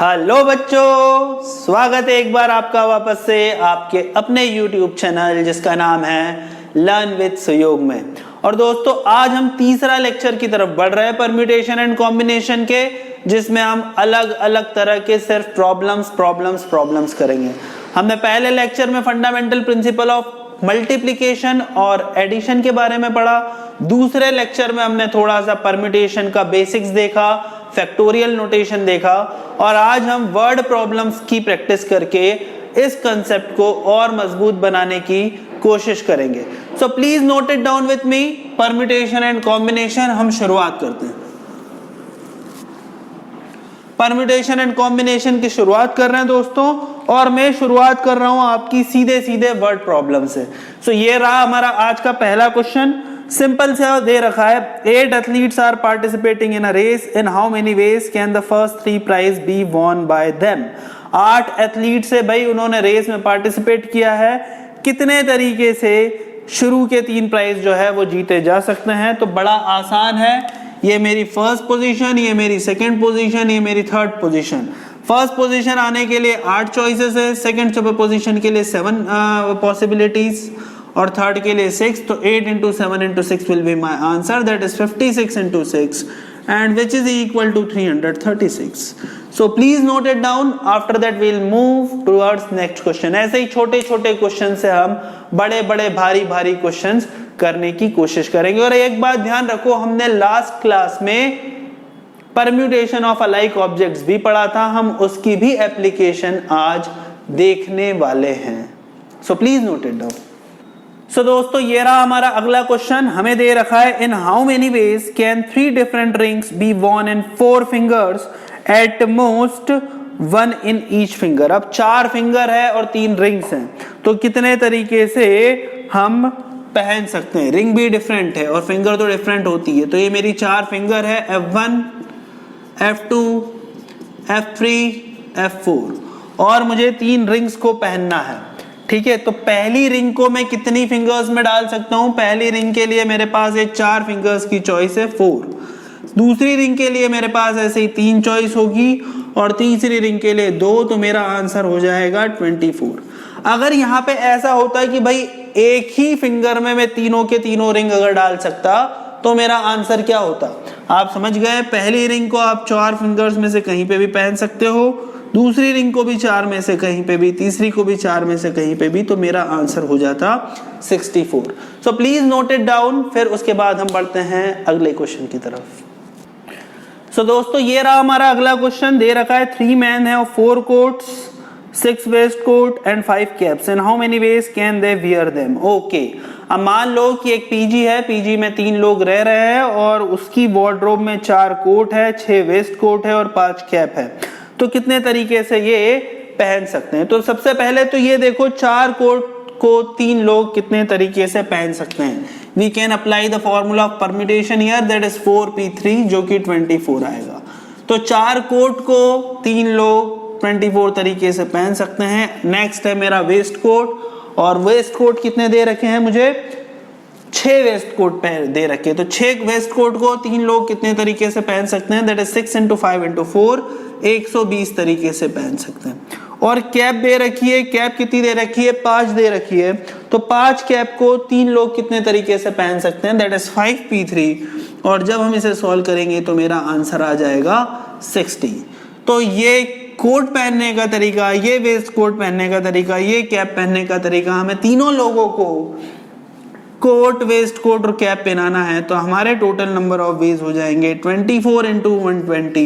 Hello बच्चों, स्वागत है एक बार आपका वापस से आपके अपने YouTube चैनल जिसका नाम है लर्न विद सुयोग में। और दोस्तों आज हम तीसरा लेक्चर की तरफ बढ़ रहे हैं परम्यूटेशन एंड कॉम्बिनेशन के, जिसमें हम अलग अलग तरह के सिर्फ प्रॉब्लम्स करेंगे। हमने पहले लेक्चर में फंडामेंटल प्रिंसिपल ऑफ मल्टीप्लिकेशन और एडिशन के बारे में पढ़ा। दूसरे लेक्चर में हमने थोड़ा सा परम्यूटेशन का बेसिक्स देखा, फैक्टोरियल नोटेशन देखा, और आज हम वर्ड प्रॉब्लम्स की प्रैक्टिस करके इस कंसेप्ट को और मजबूत बनाने की कोशिश करेंगे। सो please note it down with me, permutation and combination. हम शुरुआत करते हैं, परम्यूटेशन एंड कॉम्बिनेशन की शुरुआत कर रहे हैं दोस्तों, और मैं शुरुआत कर रहा हूं आपकी सीधे वर्ड प्रॉब्लम से। सो ये रहा हमारा आज का पहला क्वेश्चन। सिंपल से दे रखा है 8 athletes are participating in a race, in how many ways can the first 3 prize be won by them. 8 athlete से भाई उन्होंने रेस में पार्टिसिपेट किया है, कितने तरीके से शुरू के 3 प्राइज जो है वो जीते जा सकते हैं। तो बड़ा आसान है, ये मेरी फर्स्ट पोजीशन, ये मेरी सेकंड पोजीशन, ये मेरी थर्ड पोजीशन। फर्स्ट पोजीशन आने के लिए 8 चॉइसेस है, सेकंड पोजीशन के लिए 7 पॉसिबिलिटीज, और थर्ड के लिए 6। तो 8 into 7 into 6 will be my answer, that is 56 into 6, and which is equal to 336. So please note it down. After that we'll move towards next question. ऐसे ही छोटे छोटे क्वेश्चन से हम बड़े बड़े भारी क्वेश्चंस करने की कोशिश करेंगे। और एक बात ध्यान रखो, हमने लास्ट क्लास में परम्यूटेशन ऑफ अलाइक ऑब्जेक्ट्स भी पढ़ा था, हम उसकी भी एप्लीकेशन आज देखने वाले हैं। So please note it down. So दोस्तों ये रहा हमारा अगला क्वेश्चन। हमें दे रखा है in how many ways can 3 different rings be won in 4 fingers at most 1 in each finger. अब 4 फिंगर है और 3 रिंग्स हैं, तो कितने तरीके से हम पहन सकते हैं। रिंग भी डिफरेंट है और फिंगर तो डिफरेंट होती है। तो ये मेरी 4 फिंगर है, F1 F2 F3 F4, और मुझे 3 रिंग्स को पहनना है। ठीक है, तो पहली रिंग को मैं कितनी फिंगर्स में डाल सकता हूं। पहली रिंग के लिए मेरे पास एक 4 फिंगर्स की चॉइस है 4। दूसरी रिंग के लिए मेरे पास ऐसे ही 3 चॉइस होगी, और तीसरी रिंग के लिए 2। तो मेरा आंसर हो जाएगा 24। अगर यहाँ पे ऐसा होता है कि भाई एक ही फिंगर में मैं तीनों के तीनों रिंग अगर डाल सकता, तो मेरा आंसर क्या होता। आप समझ गए, पहली रिंग को आप 4 फिंगर्स में से कहीं पे भी पहन सकते हो, दूसरी रिंग को भी 4 में से कहीं पे भी, तीसरी को भी 4 में से कहीं पे भी। तो मेरा आंसर हो जाता 64। सो प्लीज नोट इट डाउन। फिर उसके बाद हम बढ़ते हैं अगले क्वेश्चन की तरफ। सो दोस्तों ये रहा हमारा अगला क्वेश्चन। दे रखा है 3 मैन है और 4 coats, 6 waistcoat and 5 caps, and how many ways can they wear them. Okay, अब मान लो कि एक पीजी है, पीजी में 3 लोग रह रहे हैं, और उसकी वार्डरोब में 4 कोट है, 6 वेस्ट कोट है और 5 कैप है। तो कितने तरीके से ये पहन सकते हैं। तो सबसे पहले तो ये देखो, 4 कोट को 3 लोग कितने तरीके से पहन सकते हैं। We can apply the formula of permutation here, that is 4p3, जो कि 24 आएगा। तो 4 कोट को 3 लोग 24 तरीके से पहन सकते हैं। नेक्स्ट है मेरा वेस्ट कोट, और वेस्ट कोट कितने दे रखे हैं मुझे, 6 वेस्ट कोट दे रखे हैं। तो 6 वेस्ट कोट को 3 लोग कितने तरीके से पहन सकते हैं, दैट इज 6 into 5 into 4, 120 तरीके से पहन सकते हैं। और कैप दे रखी है, कैप कितनी दे रखी है, 5 दे रखी है। तो 5 कैप को 3 लोग कितने तरीके से पहन सकते हैं, दैट इज 5p3, और जब हम इसे सॉल्व करेंगे तो मेरा आंसर आ जाएगा 60। तो ये कोट पहनने का तरीका, ये वेस्ट कोट पहनने का तरीका, ये कैप पहनने का तरीका, हमें तीनों लोगों को कोट, वेस्ट कोट और कैप पहनाना है। तो हमारे टोटल नंबर ऑफ वेज हो जाएंगे 24 into 120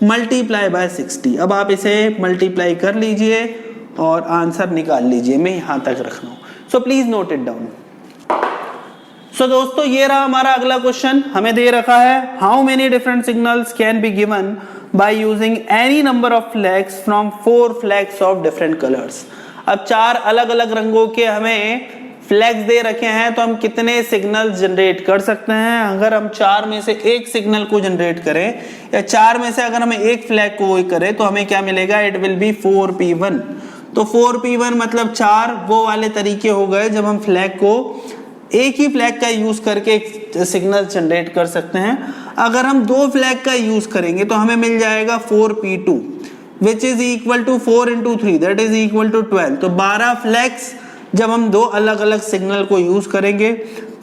मल्टीप्लाई बाय 60। अब आप इसे मल्टीप्लाई कर लीजिए और आंसर निकाल लीजिए। मैं यहां तक रख रहा हूं, so please note it down. So दोस्तों ये रहा हमारा अगला क्वेश्चन। हमें दे रखा है how many different signals can be given by using any number of flags from 4 flags of different colours. अब 4 अलग अलग रंगों के हमें फ्लैग्स दे रखे हैं, तो हम कितने सिग्नल जनरेट कर सकते हैं। अगर हम 4 में से एक सिग्नल को जनरेट करें, या 4 में से अगर हमें एक फ्लैग को करें, तो हमें क्या मिलेगा, इट विल बी 4p1। तो 4p1 मतलब 4 वो वाले तरीके हो गए जब हम फ्लैग को एक ही फ्लैग का यूज करके एक सिग्नल जनरेट कर सकते हैं। अगर हम 2 फ्लैग का यूज करेंगे तो हमें मिल जाएगा 4p2। Which is equal to 4 into 3 that is equal to 12। तो 12 फ्लैग्स जब हम दो अलग अलग सिग्नल को यूज करेंगे,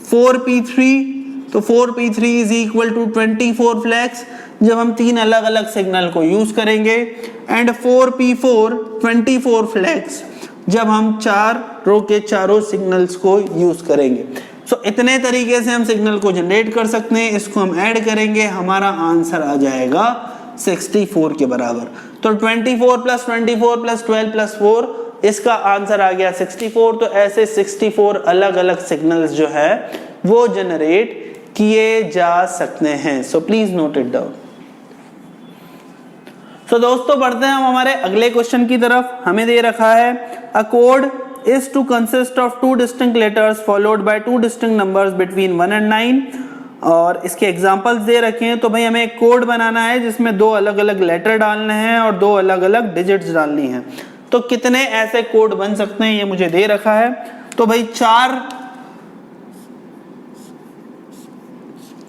4p3 तो 4p3 is equal to 24 flags जब हम तीन अलग अलग सिग्नल को यूज करेंगे, एंड 4p4 24 फ्लैग्स जब हम चार रो के चारों सिग्नल्स को यूज करेंगे। सो इतने तरीके से हम सिग्नल को जनरेट कर सकते हैं। इसको हम ऐड करेंगे, हमारा आंसर आ जाएगा 64 के बराबर। तो 24 प्लस 24 प्लस 12 प्लस 4, इसका आंसर आ गया 64। तो ऐसे 64 अलग अलग सिग्नल्स जो है वो जनरेट किए जा सकते हैं। So please note it down. So दोस्तों बढ़ते हैं हम हमारे अगले क्वेश्चन की तरफ। हमें दे रखा है a code is to consist of two distinct letters followed by two distinct numbers between 1 and 9, और इसके एग्जांपल्स दे रखे हैं। तो भाई हमें एक कोड बनाना है जिसमें दो अलग अलग लेटर डालने हैं और दो अलग अलग डिजिट्स डालनी है। तो कितने ऐसे कोड बन सकते हैं ये मुझे दे रखा है। तो भाई 4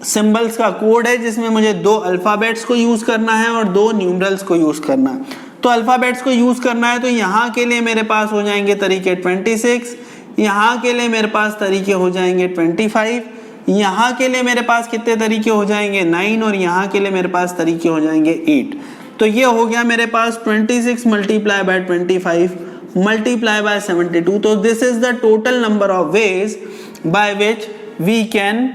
सिंबल्स का कोड है जिसमें मुझे दो अल्फाबेट्स को यूज करना है और दो न्यूमरल्स को यूज करना है। तो अल्फाबेट्स को यूज करना है तो यहाँ के लिए मेरे पास हो जाएंगे तरीके 26, यहाँ के लिए मेरे पास तरीके हो जाएंगे 25, यहाँ के लिए मेरे पास कितने तरीके हो जाएंगे 9, और यहाँ के लिए मेरे पास तरीके हो जाएंगे 8। तो ये हो गया मेरे पास 26 मल्टीप्लाई बाय 25 मल्टीप्लाई बाय 72। तो this is the total number of ways by which we can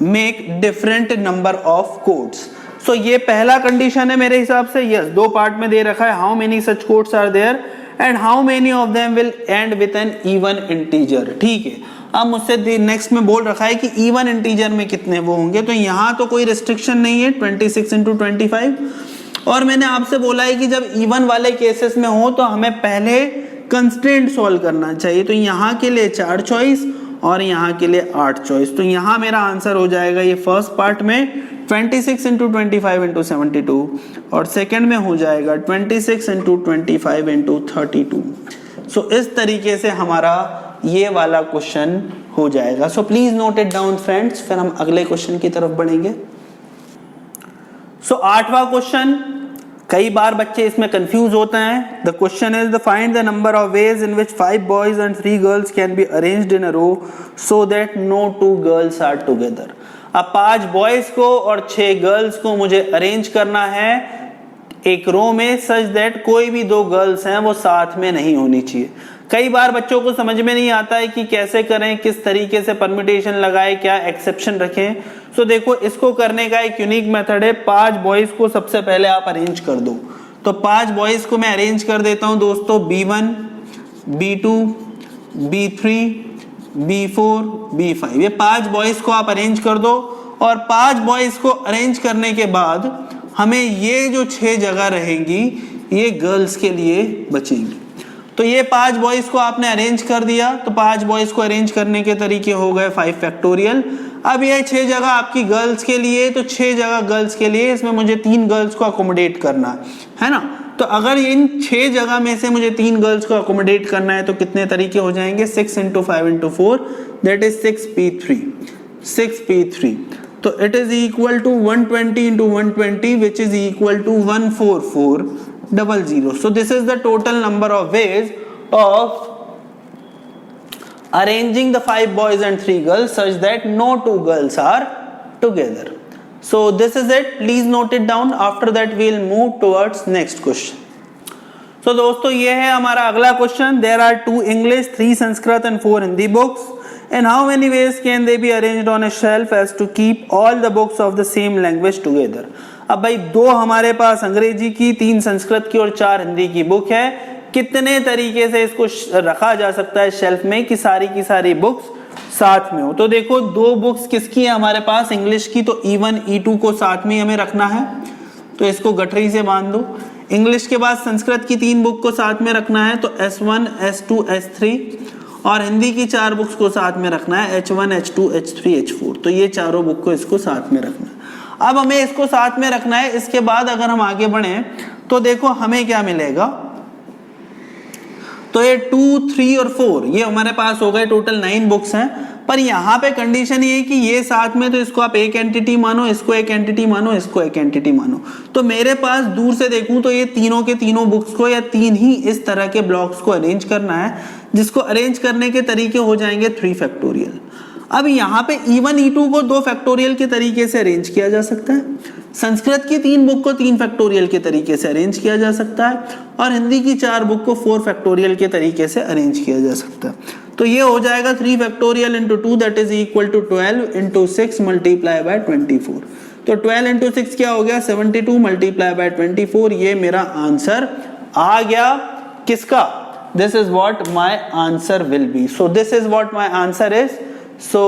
make different number of codes. So ये पहला कंडीशन है मेरे हिसाब से। यस, दो पार्ट में दे रखा है, how many such codes are there and how many of them will end with an even integer. ठीक है, अब मुझसे नेक्स्ट में बोल रखा है कि इवन इंटीजर में कितने वो होंगे। तो यहाँ तो कोई रिस्ट्रिक्शन नहीं है, 26 into 25। और मैंने आपसे बोला है कि जब इवन वाले केसेस में हो तो हमें पहले कंस्ट्रेंट सॉल्व करना चाहिए। तो यहाँ के लिए 4 चॉइस और यहाँ के लिए 8 चॉइस। तो यहाँ मेरा आंसर हो जाएगा ये फर्स्ट पार्ट में 26 into 25 into 72, और सेकंड में हो जाएगा 26 into 25 into 32। सो इस तरीके से हमारा ये वाला क्वेश्चन हो जाएगा। सो please note it down friends, फिर हम अगले क्वेश्चन की तरफ बढ़ेंगे। सो 8वां क्वेश्चन, कई बार बच्चे इसमें कंफ्यूज होते हैं। The question is the find the number of ways in which 5 boys and 3 girls can be arranged in a row so that no 2 girls are together. अब 5 बॉयज को और 6 गर्ल्स को मुझे अरेंज करना है एक रो में सच दैट कोई भी 2 गर्ल्स हैं वो साथ में नहीं होनी चाहिए। कई बार बच्चों को समझ में नहीं आता है कि कैसे करें, किस तरीके से परम्यूटेशन लगाए, क्या एक्सेप्शन रखें। सो देखो, इसको करने का एक यूनिक मेथड है। 5 बॉयज को सबसे पहले आप अरेंज कर दो। तो 5 बॉयज को मैं अरेंज कर देता हूं दोस्तों, B1, B2, B3, B4, B5। ये 5 बॉयज को आप अरेंज कर दो, और 5 बॉयज को अरेंज करने के बाद हमें ये जो 6 जगह रहेंगी ये गर्ल्स के लिए बचेंगी। तो ये 5 बॉयज को आपने अरेंज कर दिया। तो 5 बॉयज को अरेंज करने के तरीके हो गए 5 फैक्टोरियल। अब ये 6 जगह आपकी गर्ल्स के लिए, तो 6 जगह गर्ल्स के लिए, इसमें मुझे 3 गर्ल्स को अकोमोडेट करना है ना। तो अगर इन 6 जगह में से मुझे 3 गर्ल्स को अकोमोडेट करना है तो कितने तरीके हो जाएंगे, 6 into 5 into 4 that is 6p3। तो it is equal to 120 into 120 which is equal to 14400। So this is the total number of ways of arranging the 5 boys and 3 girls such that no 2 girls are together. So this is it. Please note it down. After that we will move towards next question. So दोस्तों ये है हमारा अगला question. There are 2 English, 3 Sanskrit and 4 Hindi books. In how many ways can they be arranged on a shelf as to keep all the books of the same language together? अब भाई 2 हमारे पास अंग्रेजी की, 3 संस्कृत की और 4 हिंदी की बुक है। कितने तरीके से इसको रखा जा सकता है शेल्फ में कि सारी की सारी बुक्स साथ में हो। तो देखो 2 बुक्स किसकी है हमारे पास, इंग्लिश की। तो E1 E2 को साथ में हमें रखना है, तो इसको गठरी से बांध दो। इंग्लिश के बाद संस्कृत की 3 बुक को साथ में रखना है, तो S1 S2 S3, और हिंदी की 4 बुक्स को साथ में रखना है, H1 H2 H3 H4। तो ये चारों बुक को इसको साथ में रखना है। अब हमें इसको साथ में रखना है। इसके बाद अगर हम आगे बढ़े तो देखो हमें क्या मिलेगा। तो ये 2, 3 और 4 ये हमारे पास हो गए, टोटल 9 बुक्स हैं। पर यहाँ पे कंडीशन ये है कि ये साथ में, तो इसको आप एक एंटिटी मानो, इसको एक एंटिटी मानो, इसको एक एंटिटी मानो। तो मेरे पास दूर से देखूं तो ये तीनों के तीनों बुक्स को या तीन ही इस तरह के ब्लॉक्स को अरेंज करना है, जिसको अरेंज करने के तरीके हो जाएंगे 3 फैक्टोरियल। अब यहाँ पे E1 E2 को 2 फैक्टोरियल के तरीके से अरेंज किया जा सकता है, संस्कृत की 3 बुक को 3 फैक्टोरियल के तरीके से अरेंज किया जा सकता है, और हिंदी की 4 बुक को 4 फैक्टोरियल के तरीके से अरेंज किया जा सकता है। तो ये हो जाएगा 3 factorial into 2 that is equal to 12 into 6 multiply by 24। तो 12 इंटू 6 क्या हो गया, 72 मल्टीप्लाई बाय 24। ये मेरा आंसर आ गया किसका, this is what my answer will be. So this is what my answer is. So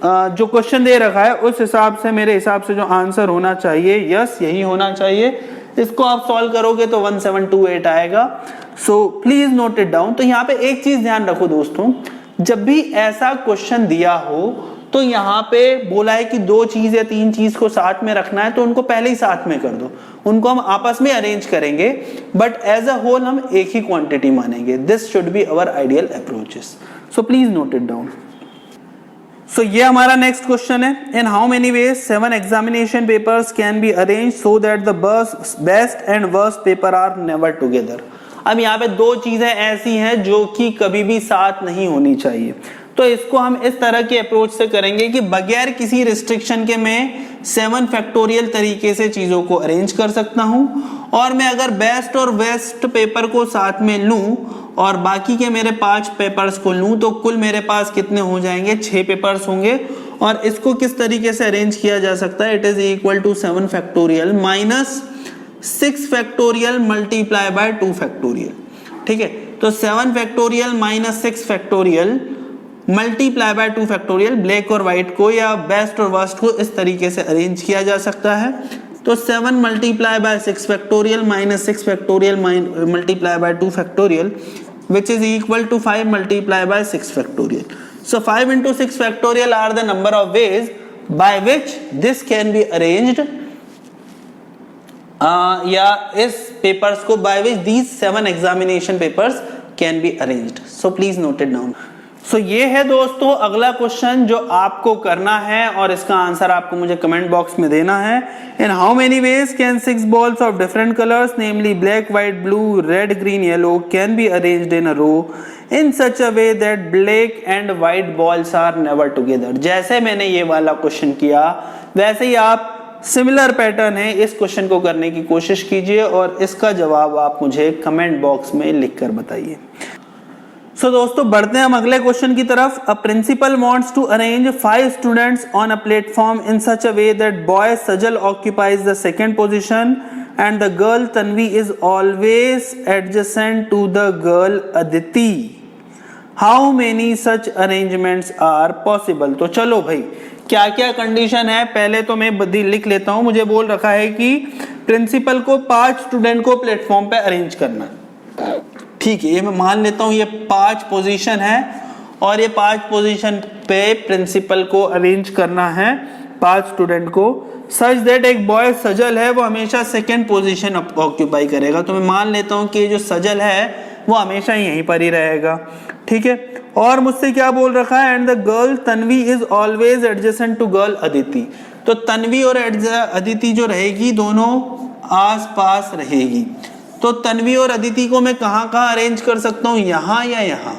जो क्वेश्चन दे रखा है उस हिसाब से, मेरे हिसाब से जो आंसर होना चाहिए, यस यही होना चाहिए। इसको आप सॉल्व करोगे तो 1728 आएगा। सो प्लीज नोट इट डाउन। तो यहाँ पे एक चीज ध्यान रखो दोस्तों, जब भी ऐसा क्वेश्चन दिया हो तो यहाँ पे बोला है कि 2 चीज या 3 चीज को साथ में रखना है, तो उनको पहले ही साथ में कर दो, उनको हम आपस में अरेंज करेंगे, बट एज अ होल हम एक ही क्वांटिटी मानेंगे। This should be our ideal approaches. So please note it down. So ये हमारा नेक्स्ट क्वेश्चन है, in how many ways 7 examination papers can be arrange so that the best and worst paper are never together. अब यहाँ पे 2 चीजें ऐसी हैं जो कि कभी भी साथ नहीं होनी चाहिए, तो इसको हम इस तरह के अप्रोच से करेंगे कि बगैर किसी रिस्ट्रिक्शन के मैं 7 फैक्टोरियल तरीके से चीजों को अरेंज कर सकता हूं, और मैं अगर बेस्ट और वेस्ट पेपर को साथ में लूं और बाकी के मेरे 5 पेपर्स को लूं, तो कुल मेरे पास कितने हो जाएंगे, 6 पेपर्स होंगे। और इसको किस तरीके से अरेंज किया जा सकता है, it is equal to 7 factorial minus 6 factorial multiply by 2 factorial. ठीक है, तो 7 factorial minus 6 factorial multiply by 2 factorial. Black और व्हाइट को या बेस्ट और वर्स्ट को इस तरीके से अरेंज किया जा सकता है। तो 7 multiply by 6 factorial minus 6 factorial multiply by 2 factorial which is equal to 5 multiplied by 6 factorial. So 5 into 6 factorial are the number of ways by which this can be arranged, या इस पेपर्स को by which these 7 examination papers can be arranged. So please note it down. सो ये है दोस्तों अगला question जो आपको करना है, और इसका आंसर आपको मुझे कमेंट बॉक्स में देना है। In how many ways can 6 balls of different colours namely black, white, blue, red, green, yellow can be arranged in a row in such a way that black and white balls are never together. जैसे मैंने ये वाला question किया वैसे ही आप, similar pattern है, इस question को करने की कोशिश कीजिए और इसका जवाब आप मुझे कमेंट बॉक्स में लिखकर बताइए। सो दोस्तों बढ़ते हैं हम अगले क्वेश्चन की तरफ। A principal wants to arrange 5 students on a platform in such a way that boy Sajal occupies the second position and the girl Tanvi is always adjacent to the girl Aditi. How many such arrangements are possible. तो चलो भाई क्या क्या condition है पहले तो मैं बदी लिख लेता हूं। मुझे बोल रखा है कि प्रिंसिपल को 5 स्टूडेंट को प्लेटफॉर्म पे अरेंज करना है। ठीक है, ये मैं मान लेता हूं ये 5 पोजीशन है और ये 5 पोजीशन पे प्रिंसिपल को अरेंज करना है 5 स्टूडेंट को, सच दैट एक बॉय सजल है वो हमेशा सेकंड पोजीशन ऑक्यूपाई करेगा। तो मैं मान लेता हूं कि जो सजल है वो हमेशा यहीं पर ही रहेगा। ठीक है, और मुझसे क्या बोल रखा है, and the girl Tanvi is always adjacent to girl Aditi. तो तन्वी और अदिति जो रहेगी दोनों आस पास रहेगी। तो तन्वी और अदिति को मैं कहाँ कहाँ अरेंज कर सकता हूँ, यहाँ या यहाँ,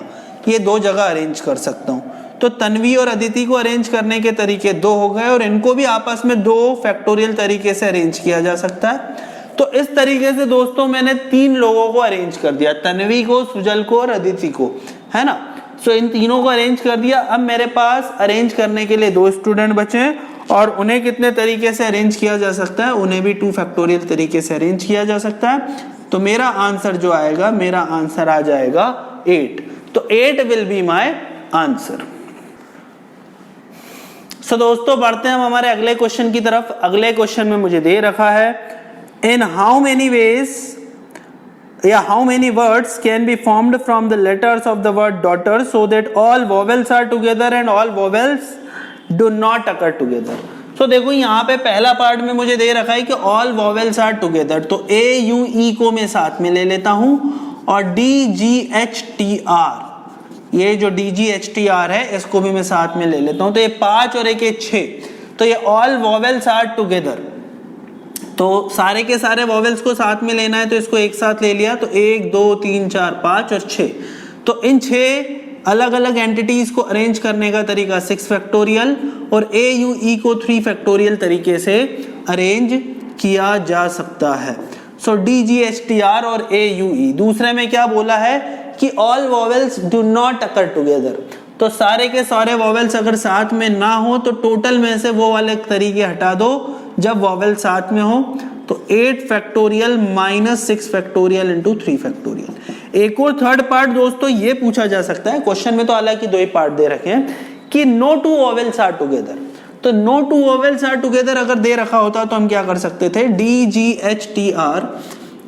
ये 2 जगह अरेंज कर सकता हूँ। तो तन्वी और अदिति को अरेंज करने के तरीके 2 हो गए और इनको भी आपस में 2 फैक्टोरियल तरीके से अरेंज किया जा सकता है। तो इस तरीके से दोस्तों मैंने 3 लोगों को अरेंज कर दिया, तन्वी को, सुजल को और अदिति को, है ना। सो इन तीनों को अरेंज कर दिया। अब मेरे पास अरेंज करने के लिए 2 स्टूडेंट बचे और उन्हें कितने तरीके से अरेंज किया जा सकता है, उन्हें भी 2 फैक्टोरियल तरीके से अरेंज किया जा सकता है। तो मेरा आंसर जो आएगा, मेरा आंसर आ जाएगा 8। तो 8 विल बी माय आंसर। सो दोस्तों बढ़ते हैं हम हमारे अगले क्वेश्चन की तरफ। अगले क्वेश्चन में मुझे दे रखा है, इन हाउ मेनी वेज या how many words can be formed from the letters of the word daughter so that all vowels are together and all vowels do not occur together. तो देखो यहाँ पे पहला पार्ट में मुझे दे रखा है कि ऑल वोवेल्स आर टुगेदर, तो ए यू ई को मैं साथ में ले लेता हूं और D G H T R ये जो DGHTR है इसको भी मैं साथ में ले लेता हूं, तो ये 5 और एक ये 6, तो ये ऑल वॉवेल्स आर टुगेदर, तो सारे के सारे वॉवेल्स को साथ में लेना है तो इसको एक साथ ले लिया, तो 1 2 3 4 5 और 6, तो इन 6 अलग अलग एंटिटीज को अरेंज करने का तरीका 6 फैक्टोरियल और AUE को 3 फैक्टोरियल तरीके से अरेंज किया जा सकता है। सो DGHTR और AUE। दूसरे में क्या बोला है कि all vowels do not occur together, तो सारे के सारे वॉवेल्स अगर साथ में ना हो तो टोटल में से वो वाले तरीके हटा दो जब वॉवेल साथ में हो, तो 8 factorial minus 6 factorial into 3 factorial. एक और थर्ड पार्ट दोस्तों ये पूछा जा सकता है, क्वेश्चन में तो हालांकि 2 ही पार्ट दे रखे हैं कि no two vowels are together, तो no two vowels are together अगर दे रखा होता तो हम क्या कर सकते थे, DGHTR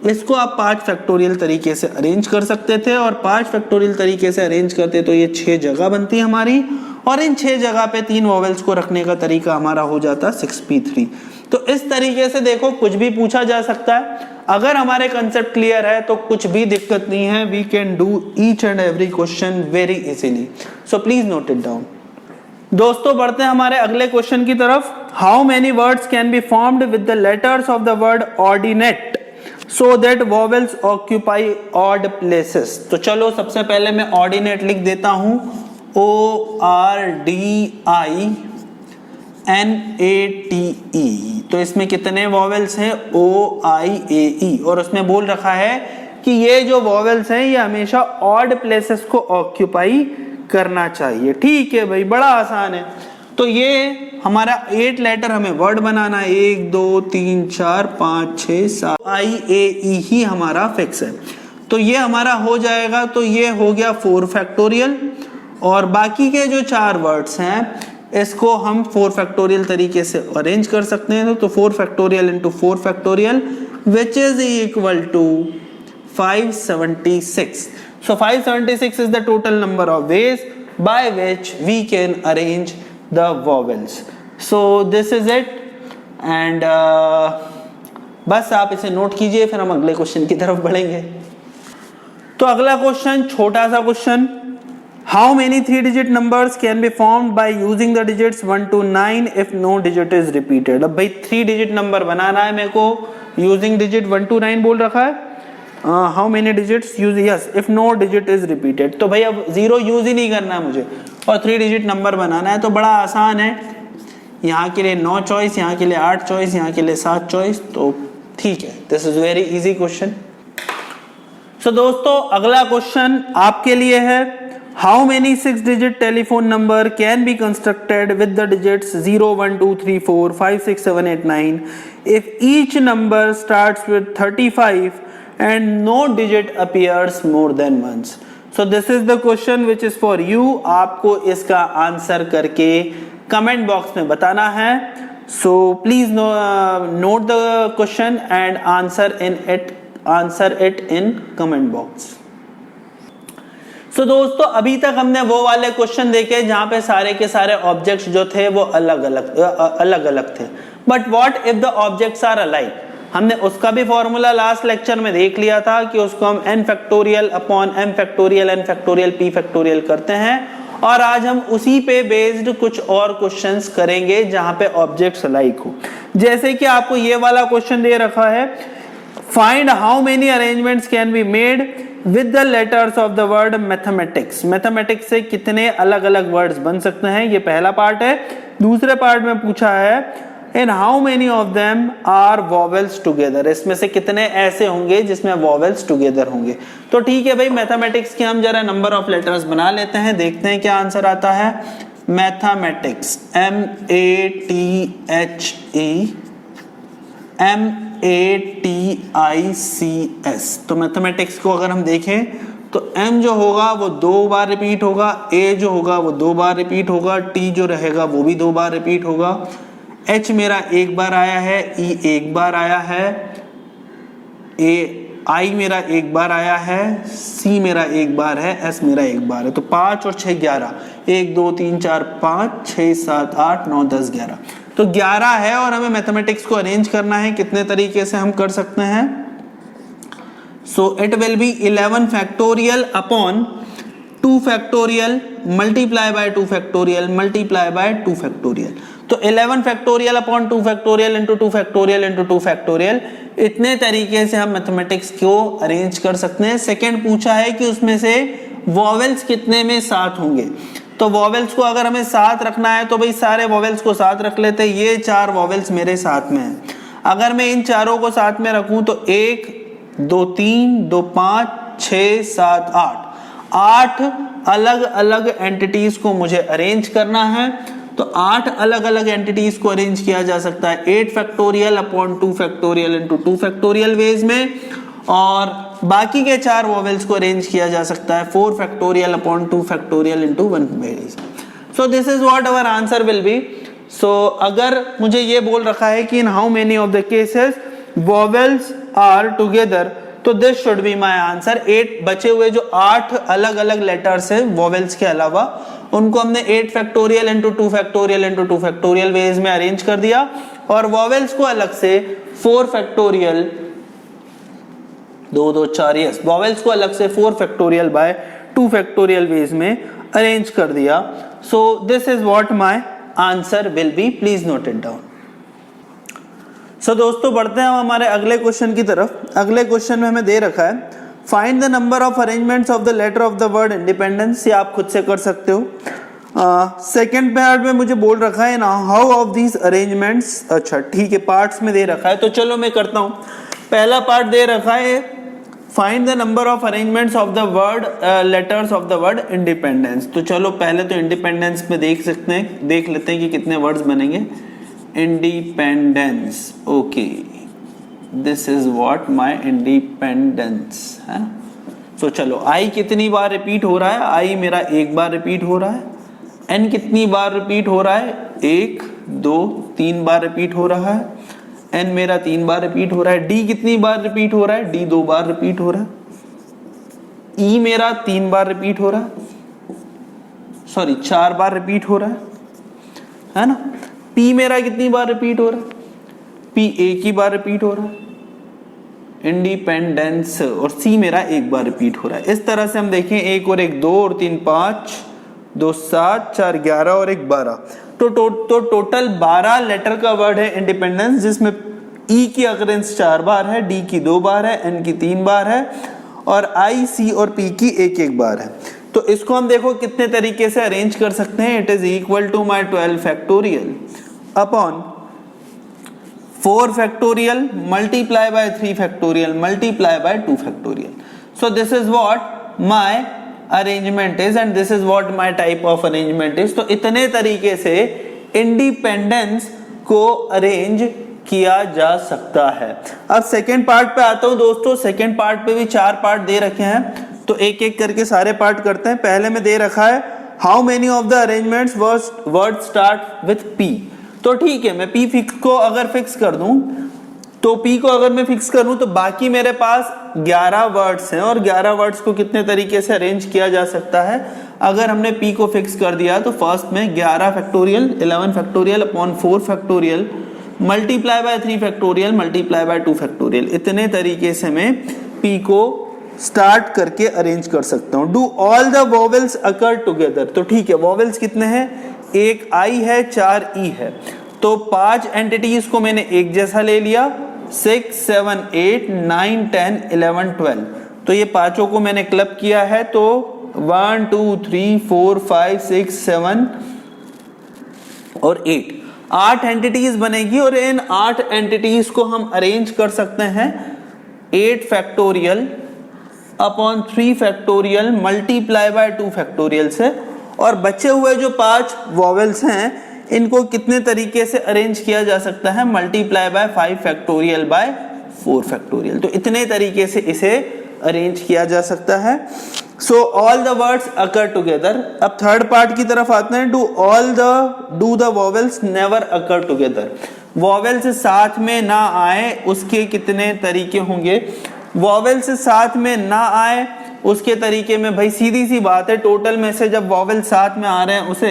इसको आप 5 फैक्टोरियल तरीके से अरेंज कर सकते थे, और 5 फैक्टोरियल तरीके से अरेंज करते तो ये 6 जगह बनती हमारी, और इन 6 जगह पे 3 वॉवेल्स को रखने का तरीका हमारा हो जाता 6p3। तो इस तरीके से देखो कुछ भी पूछा जा सकता है, अगर हमारे कंसेप्ट क्लियर है तो कुछ भी दिक्कत नहीं है, we can do each and every question very easily, so please note it down. दोस्तों बढ़ते हैं हमारे अगले क्वेश्चन की तरफ। How many words can be formed with the letters of the word ordinate so that vowels occupy odd places. तो चलो सबसे पहले मैं ऑर्डिनेट लिख देता हूं, ORDINATE। तो इसमें कितने वॉवेल्स हैं, OIAE, और उसमें बोल रखा है कि ये जो वॉवेल्स हैं ये हमेशा ऑड प्लेसेस को ऑक्यूपाई करना चाहिए। ठीक है भाई, बड़ा आसान है। तो ये हमारा 8 लेटर हमें वर्ड बनाना है, 1 2 3 4 5 6 7, IAE ही हमारा फिक्स है, तो ये हमारा हो जाएगा। तो ये हो गया 4 फैक्टोरियल, और बाकी के जो 4 वर्ड्स हैं इसको हम 4 फैक्टोरियल तरीके से अरेंज कर सकते हैं, तो 4 factorial into 4 factorial which is equal to 576। So 576 is the total number of ways by which we can arrange the vowels. So this is it, and बस आप इसे नोट कीजिए, फिर हम अगले क्वेश्चन की तरफ बढ़ेंगे। तो अगला क्वेश्चन छोटा सा question, how many 3-digit numbers can be formed by using the digits 1 to 9 if no digit is repeated। अब भाई 3-digit नंबर बनाना है मेरे को, यूजिंग डिजिट 1 to 9 बोल रखा है, how many digits use, yes if no digit is repeated. तो भाई अब 0 यूज ही नहीं करना है मुझे और 3-digit नंबर बनाना है, तो बड़ा आसान है। यहाँ के लिए 9 चॉइस, यहाँ के लिए 8 चॉइस, यहाँ के लिए 7 चॉइस, तो ठीक है, this is very easy question. So दोस्तों अगला क्वेश्चन आपके लिए है, how many 6-digit telephone number can be constructed with the digits 0 1 2 3 4 5 6 7 8 9 if each number starts with 35 and no digit appears more than once। So this is the question which is for you। आपको इसका answer करके comment box में बताना है। So please note the question and answer it in comment box। So दोस्तों अभी तक हमने वो वाले क्वेश्चन देखे जहां पे सारे के सारे ऑब्जेक्ट्स जो थे वो अलग अलग थे, but what if the objects are alike. हमने उसका भी फॉर्मूला लास्ट लेक्चर में देख लिया था कि उसको हम n factorial upon m factorial n factorial p factorial करते हैं, और आज हम उसी पे बेस्ड कुछ और क्वेश्चंस करेंगे जहां पे ऑब्जेक्ट्स अलाइक हो। जैसे कि आपको ये वाला क्वेश्चन दे रखा है, find how many arrangements can be made with the letters of the word mathematics. Mathematics से कितने अलग अलग वर्ड्स बन सकते हैं, ये पहला पार्ट है। दूसरे पार्ट में पूछा है and how many of them are vowels together, इसमें से कितने ऐसे होंगे जिसमें vowels together होंगे। तो ठीक है भाई, मैथमेटिक्स के हम जरा नंबर ऑफ लेटर्स बना लेते हैं, देखते हैं क्या आंसर आता है। Mathematics MATHMATICS। तो मैथमेटिक्स को अगर हम देखें तो M जो होगा वो 2 बार रिपीट होगा, A जो होगा वो 2 बार रिपीट होगा, T जो रहेगा वो भी 2 बार रिपीट होगा, H मेरा 1 बार आया है, E 1 बार आया है, I मेरा 1 बार आया है, C मेरा 1 बार है, S मेरा 1 बार है। तो 5 और 6 11, 1 2 3 4 5 6 7 8 9 10 11, तो 11 है। और हमें मैथमेटिक्स को अरेंज करना है, कितने तरीके से हम कर सकते हैं। So it will B 11 factorial upon 2 factorial multiply by 2 factorial multiply by 2 factorial. तो 11 factorial upon 2 factorial into 2 factorial into 2 factorial, इतने तरीके से हम मैथमेटिक्स को अरेंज कर सकते हैं। सेकंड पूछा है कि उसमें से वॉवेल्स कितने में 7 होंगे, तो वॉवेल्स को अगर हमें 7 रखना है तो भाई सारे वॉवेल्स को 7 रख लेते हैं। ये 4 वॉवेल्स मेरे साथ में हैं, अगर मैं इन चारों को साथ में रखूं तो 1 2 3 2 5 6 7 8 अलग अलग एंटिटीज को मुझे अरेंज करना है। तो 8 अलग अलग एंटिटीज को अरेंज किया जा सकता है 8 factorial upon 2 factorial into 2 factorial ways में, और बाकी के 4 वॉवेल्स को अरेंज किया जा सकता है 4 factorial upon 2 factorial into 1 ways. So this is what our answer will be. So अगर मुझे ये बोल रखा है कि in how many of the cases vowels are together, तो this should be my answer. 8 बचे हुए जो 8 अलग अलग लेटर्स हैं वॉवेल्स के अलावा, उनको हमने 8 factorial into 2 factorial into 2 factorial ways में अरेंज कर दिया, और वॉवेल्स को अलग से 4 फैक्टोरियल 2 2 4 यस वॉवेल्स को अलग से 4 फैक्टोरियल बाय 2 फैक्टोरियल वेज में अरेंज कर दिया। So this is what my answer will be, please note it down. So दोस्तों बढ़ते हैं हम हमारे अगले क्वेश्चन की तरफ। अगले क्वेश्चन में हमें दे रखा है find the number of arrangements of the letter of the word independence. ये आप खुद से कर सकते हो। सेकेंड पार्ट में मुझे बोल रखा है ना हाउ ऑफ दीज अरेंजमेंट्स, अच्छा ठीक है पार्ट्स में दे रखा है, तो चलो मैं करता हूं। पहला पार्ट दे रखा है find the number of arrangements of the word letters of the word independence. तो चलो पहले तो इंडिपेंडेंस में देख लेते हैं कि कितने वर्ड्स बनेंगे। Independence, okay this is what my independence है। सो चलो आई कितनी बार रिपीट हो रहा है, आई मेरा एक बार रिपीट हो रहा है। एन कितनी बार रिपीट हो रहा है, 1 2 3 बार रिपीट हो रहा है। एन मेरा 3 बार रिपीट हो रहा है। डी कितनी बार रिपीट हो रहा है, डी 2 बार रिपीट हो रहा है। ई मेरा 3 बार रिपीट हो रहा है, सॉरी 4 बार रिपीट हो रहा है ना। पी मेरा कितनी बार रिपीट हो रहा है, पी एक ही बार रिपीट हो रहा है इंडिपेंडेंस, और सी मेरा 1 बार रिपीट हो रहा है। इस तरह से हम देखें 1 और 1 2 और 3 5 2 7 4 11 और 1 12, तो टोटल 12 लेटर का वर्ड है इंडिपेंडेंस, जिसमें ई की अकरेंस 4 बार है, डी की 2 बार है, एन की 3 बार है, और आई सी और पी की 1 बार है। तो इसको हम देखो कितने तरीके से अरेंज कर सकते हैं। It is equal to my 12 factorial upon 4 factorial multiply by 3 factorial multiply by 2 factorial. So this is what my arrangement is and this is what my type of arrangement is. तो इतने तरीके से independence को arrange किया जा सकता है। अब सेकेंड पार्ट पे आता हूं दोस्तों। सेकेंड पार्ट पे भी 4 पार्ट दे रखे हैं, तो एक एक करके सारे पार्ट करते हैं। पहले में दे रखा है how many of the arrangements word start with P. तो ठीक है, मैं पी फिक्स को अगर फिक्स कर दूं, तो पी को अगर मैं फिक्स करूं तो बाकी मेरे पास 11 वर्ड्स हैं, और 11 वर्ड्स को कितने तरीके से अरेंज किया जा सकता है। अगर हमने पी को फिक्स कर दिया तो फर्स्ट में 11 factorial 11 factorial upon 4 factorial multiply by 3 factorial multiply by 2 factorial, इतने तरीके से मैं पी को स्टार्ट करके अरेंज कर सकता हूं। Do all the vowels occur together. तो ठीक है, वोवेल्स कितने हैं, 1 आई है 4 ई है, तो 5 एंटिटीज को मैंने एक जैसा ले लिया, 6 7 8 9 10 11 12, तो ये पांचों को मैंने क्लब किया है, तो 1 2 3 4 5 6 7 और 8 एंटिटीज बनेगी, और इन 8 एंटिटीज को हम अरेंज कर सकते हैं 8 factorial upon 3 factorial multiply by 2 factorial से, और बचे हुए जो 5 वॉवेल्स हैं इनको कितने तरीके से अरेंज किया जा सकता है, multiply by 5 factorial by 4 factorial. तो इतने तरीके से इसे अरेंज किया जा सकता है। So all the words occur together. अब थर्ड पार्ट की तरफ आते हैं। Do the vowels never occur together. Vowels साथ में ना आए उसके कितने तरीके होंगे। वॉवेल्स साथ में ना आए उसके तरीके में भाई सीधी सी बात है, टोटल में से जब वॉवेल साथ में आ रहे हैं उसे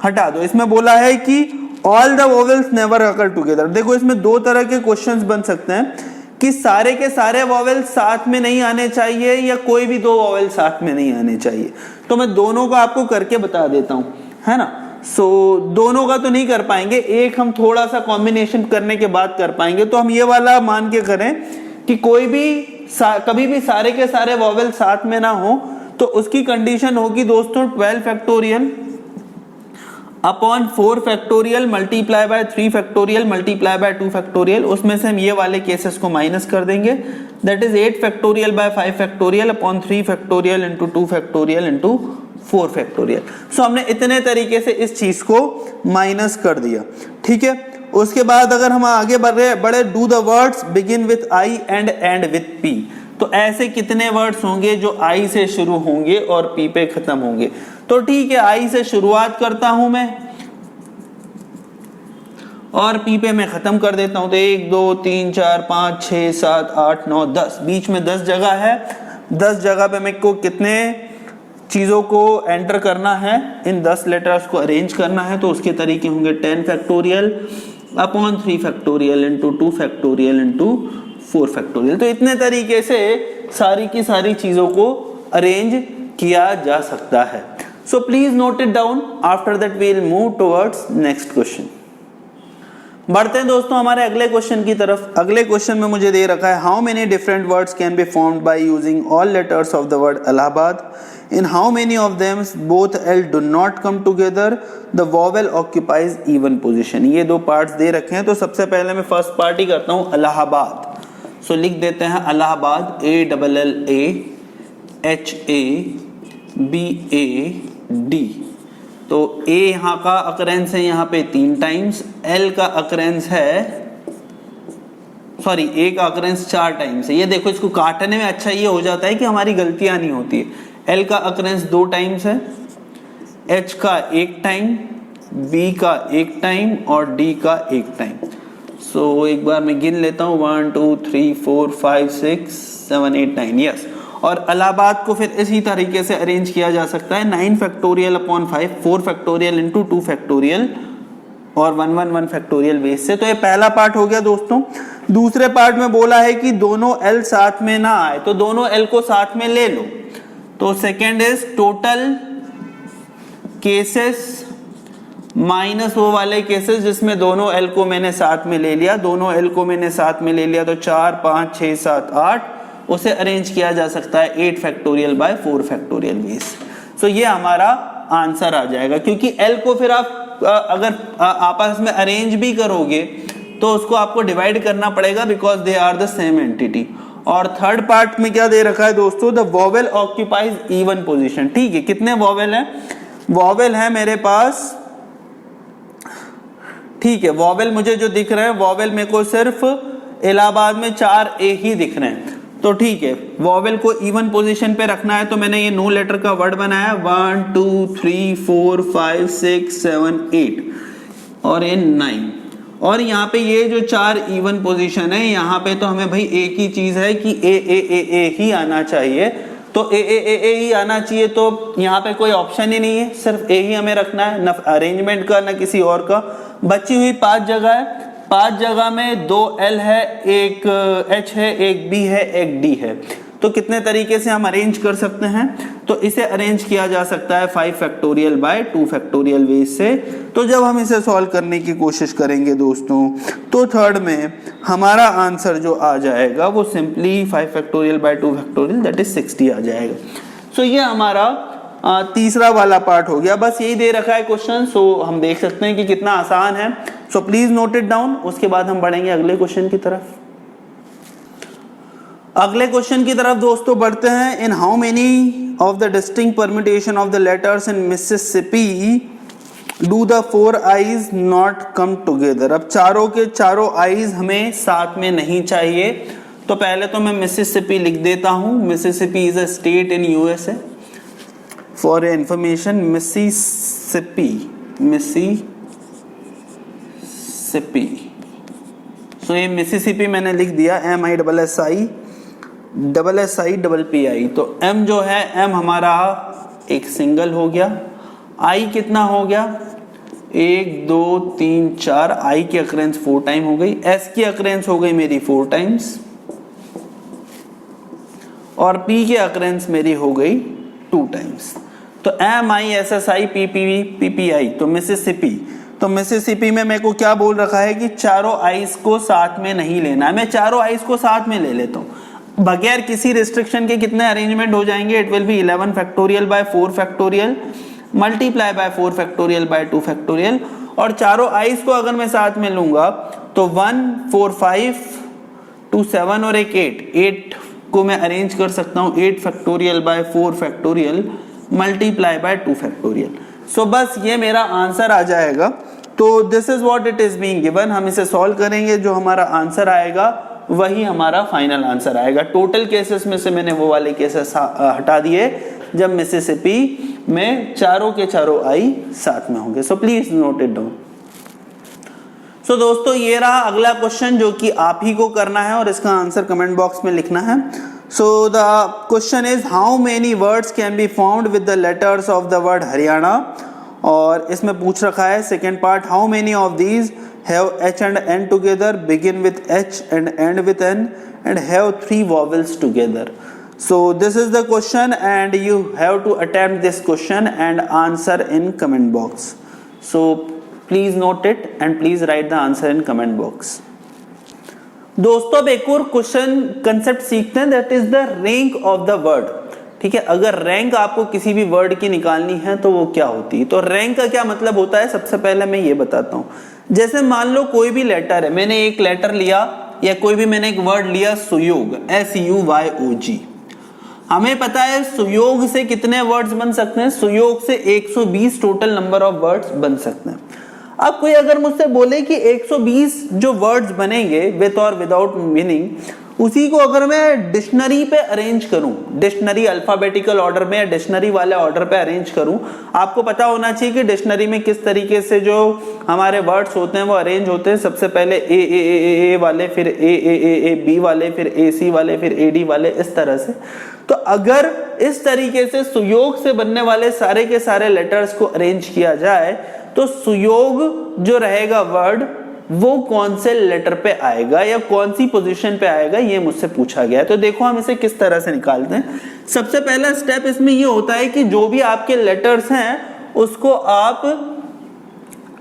हटा दो। इसमें बोला है कि all the vowels never occur together. देखो इसमें 2 तरह के क्वेश्चंस बन सकते हैं कि सारे के सारे वॉवेल साथ में नहीं आने चाहिए या कोई भी दो वॉवेल साथ में नहीं आने चाहिए। तो मैं दोनों को आपको करके बता देता हूं, है ना। सो दोनों का तो नहीं कर पाएंगे, एक हम थोड़ा सा कॉम्बिनेशन करने के बाद कर पाएंगे। तो हम ये वाला मान के करें कि कोई भी कभी भी सारे के सारे वॉवेल साथ में ना हो, तो उसकी कंडीशन होगी दोस्तों 12 factorial upon 4 factorial multiply by 3 factorial multiply by 2 factorial. उसमें से हम ये वाले केसेस को माइनस कर देंगे, that is 8 factorial by 5 factorial upon 3 factorial into 2 factorial into 4 factorial. So हमने इतने तरीके से इस चीज को माइनस कर दिया, ठीक है। उसके बाद अगर हम आगे बढ़े, do the words begin with I and and with P. तो ऐसे कितने वर्ड्स होंगे जो आई से शुरू होंगे और पी पे खत्म होंगे। तो ठीक है, आई से शुरुआत करता हूं मैं और पी पे मैं खत्म कर देता हूं। तो 1 2 3 4 5 6 7 8 9 10, बीच में 10 जगह है। 10 जगह पे मेरे को कितने चीजों को एंटर करना है, इन 10 लेटर्स को अरेंज करना है। तो उसके तरीके होंगे 10 factorial upon 3 factorial into 2 factorial into 4 factorial. तो इतने तरीके से सारी की सारी चीजों को अरेंज किया जा सकता है। So please note it down, after that we will move towards next question. बढ़ते हैं दोस्तों हमारे अगले क्वेश्चन की तरफ। अगले क्वेश्चन में मुझे दे रखा है, how many different words can be formed by using all letters of the word Allahabad, in how many of them both L do not come together, the vowel occupies even position. ये दो parts दे रखे हैं। तो सबसे पहले मैं first part ही करता हूं, इलाहाबाद। सो लिख देते हैं इलाहाबाद, ALLAHABAD। तो ए यहाँ का अकरेंस है यहाँ पे 3 टाइम्स, एल का अकरेंस है, सॉरी ए का अकरेंस 4 टाइम्स है। ये देखो, इसको काटने में अच्छा ये हो जाता है कि हमारी गलतियां नहीं होती है। एल का अकरेंस 2 टाइम्स है, एच का 1 टाइम, बी का 1 टाइम और डी का 1 टाइम। सो एक बार मैं गिन लेता हूँ, 1 2 3 4 5 6 7 8 9, यस। और इलाहाबाद को फिर इसी तरीके से अरेंज किया जा सकता है, 9 factorial upon 5, 4 factorial into 2 factorial और 1 1 1 फैक्टोरियल बेस से। तो ये पहला पार्ट हो गया दोस्तों। दूसरे पार्ट में बोला है कि दोनों एल साथ में ना आए, तो दोनों एल को साथ में ले लो। तो second is total cases minus वो वाले केसेस जिसमें दोनों एल को मैंने साथ में ले लिया। दोनों एल को मैंने साथ में ले लिया तो 4 5 6 7 8, उसे अरेंज किया जा सकता है 8 फैक्टोरियल बाय 4 फैक्टोरियल बेस। सो ये हमारा आंसर आ जाएगा, क्योंकि एल को फिर आप अगर आपस में अरेंज भी करोगे तो उसको आपको डिवाइड करना पड़ेगा, because they are the same entity. और थर्ड पार्ट में क्या दे रखा है दोस्तों, the vowel occupies even position. ठीक है, कितने वॉवेल है? वॉवेल है मेरे पास, ठीक है, वॉवेल मुझे जो दिख रहे हैं, वॉवेल मेरे को सिर्फ इलाहाबाद में 4 ए ही दिख रहे हैं। तो ठीक है, वॉवेल को इवन पोजीशन पे रखना है, तो मैंने ये 9 लेटर का वर्ड बनाया, 1 2 3 4 5 6 7 8 और ये 9। और यहाँ पे ये जो 4 इवन पोजीशन है, यहाँ पे तो हमें भाई एक ही चीज है कि ए ही आना चाहिए। तो ए ही आना चाहिए, तो यहाँ पे कोई ऑप्शन ही नहीं है, सिर्फ ए ही हमें रखना है, न अरेंजमेंट का न किसी और का। बची हुई 5 जगह है, 5 जगह में 2 एल है, एक एच है, एक बी है, एक डी है। तो कितने तरीके से हम अरेंज कर सकते हैं? तो इसे अरेंज किया जा सकता है 5 फैक्टोरियल बाय 2 फैक्टोरियल वेज से। तो जब हम इसे सॉल्व करने की कोशिश करेंगे दोस्तों, तो थर्ड में हमारा आंसर जो आ जाएगा वो simply 5 factorial by 2 factorial, that is 60 आ जाएगा। सो ये हमारा तीसरा वाला पार्ट हो गया। बस यही दे रखा है क्वेश्चन। सो हम देख सकते हैं कि कितना आसान है। So please note it down. उसके बाद हम बढ़ेंगे अगले क्वेश्चन की तरफ। अगले क्वेश्चन की तरफ दोस्तों बढ़ते हैं। इन how many of the distinct permutation of the letters in Mississippi do the 4 eyes not come together. अब चारों के चारों आईज हमें साथ में नहीं चाहिए। तो पहले तो मैं मिसिसिपी लिख देता हूं। Mississippi is a state in USA. For information, Mississippi so ये मिसिसिपी मैंने लिख दिया, MISSI तो M जो है, M हमारा एक सिंगल हो गया। I कितना हो गया? 1 2 3 4। I की अकरेंस 4 टाइम हो गई। S की अकरेंस हो गई मेरी 4 टाइम्स। और P की अकरेंस मेरी हो गई 2 टाइम्स। तो MISSI तो मिसिसिपी, तो मिसिसिपी में मेरे को क्या बोल रखा है कि चारों आइस को साथ में नहीं लेना है। मैं चारों आइस को साथ में ले लेता हूँ, बगैर किसी रिस्ट्रिक्शन के कितने अरेंजमेंट हो जाएंगे, it will B 11 factorial by 4 factorial multiply bye 4 factorial by 2 factorial, और चारों आइस को अगर मैं साथ में लूंगा तो 1 4 5 2 7 और एक 8 को मैं अरेंज कर सकता हूँ 8 factorial by 4 factorial multiply by 2 factorial. So बस ये मेरा आंसर आ जाएगा। तो this is what it is being given. हम इसे सॉल्व करेंगे, जो हमारा आंसर आएगा वही हमारा फाइनल आंसर आएगा। टोटल केसेस में से मैंने वो वाले केसेस हटा दिए जब मिसिसिपी में चारों के चारों आई साथ में होंगे। So please note it down. So दोस्तों ये रहा अगला क्वेश्चन जो कि आप ही को करना है और इसका आंसर कमेंट बॉक्स में लिखना है। So the question is how many words can be found with the letters of the word Haryana, और इसमें पूछ रखा है second part, how many of these have H and N together, begin with H and end with N and have 3 vowels together. So this is the question and you have to attempt this question and answer in comment box. So please note it and please write the answer in comment box. दोस्तों अब एक और question concept सीखते हैं, that is the rank of the word. ठीक है, अगर rank आपको किसी भी वर्ड की निकालनी है तो वो क्या होती है। तो रैंक का क्या मतलब होता है, सबसे पहले मैं ये बताता हूं। जैसे मान लो कोई भी लेटर है, मैंने एक लेटर लिया या कोई भी मैंने एक वर्ड लिया सुयोग, SUYOG। हमें पता है सुयोग से कितने वर्ड्स बन सकते हैं, सुयोग से 120 टोटल नंबर ऑफ वर्ड्स बन सकते हैं। अब कोई अगर मुझसे बोले कि 120 जो वर्ड्स बनेंगे विद और विदाउट मीनिंग, उसी को अगर मैं डिक्शनरी पे अरेंज करूं, डिक्शनरी अल्फाबेटिकल ऑर्डर में या डिक्शनरी वाले ऑर्डर पे अरेंज करूं, आपको पता होना चाहिए कि डिक्शनरी में किस तरीके से जो हमारे वर्ड्स होते हैं वो अरेंज होते हैं। सबसे पहले ए वाले, फिर ए बी वाले, फिर AC वाले, फिर AD वाले, इस तरह से। तो अगर इस तरीके से सुयोग से बनने वाले सारे के सारे लेटर्स को अरेंज किया जाए तो सुयोग जो रहेगा वर्ड वो कौन से लेटर पे आएगा या कौन सी पोजीशन पे आएगा, ये मुझसे पूछा गया है। तो देखो हम इसे किस तरह से निकालते हैं। सबसे पहला स्टेप इसमें ये होता है कि जो भी आपके लेटर्स हैं उसको आप